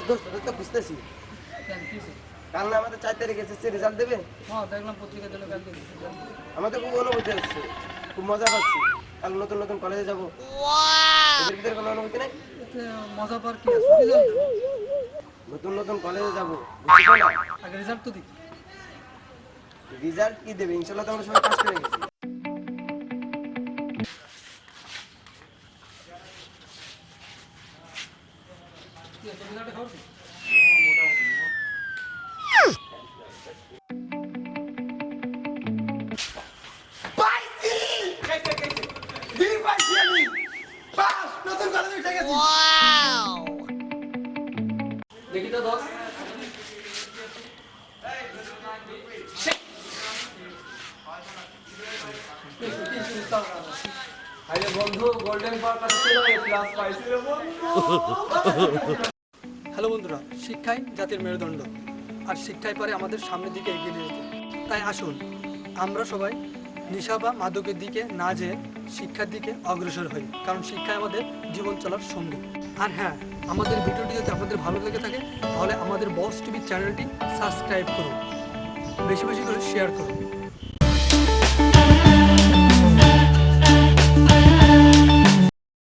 দোস্ত তো বুঝতেছি কাল না আমাদের 4 তারিখে এসএসসি রেজাল্ট দেবে। হ্যাঁ দেখলাম পত্রিকা দিল কালকে। আমাদের খুব অনুভূতি হচ্ছে, খুব মজা পাচ্ছি। কাল নতুন নতুন কলেজে যাবো। এদের ভিতরে কোনো অনুভূতি নেই? এতে মজা পাওয়ার কি আছে? রেজাল্ট দেবো। নতুন নতুন কলেজে যাবো, বুঝছো না? আগে রেজাল্ট তো দিই। রেজাল্ট কি দেবে? ইনশাল্লাহ তো আমরা সবাই পাস করে গেছি। কি তোর রেজাল্টে খবর কি? পাইছি! দি পাইছি আমি! পাস! নতুন কলেজে উঠে গেছি। দেখি তো দশ। আরে বন্ধু, গোল্ডেন পাওয়ার কাছে ছিল, ক্লাস পাইছিল বন্ধু। হ্যালো বন্ধুরা, শিক্ষাই জাতির মেরুদণ্ড, আর শিক্ষাই পারে আমাদের সামনের দিকে এগিয়ে নিয়ে যেতে। তাই আসুন আমরা সবাই নেশা বা মাদকের দিকে না যেয়ে শিক্ষার দিকে অগ্রসর হই, কারণ শিক্ষাই আমাদের জীবন চলার সঙ্গী। আর হ্যাঁ, আমাদের ভিডিওটি যদি আপনাদের ভালো লেগে থাকে তাহলে আমাদের বস টিভি চ্যানেলটি সাবস্ক্রাইব করুন, বেশি বেশি করে শেয়ার করুন।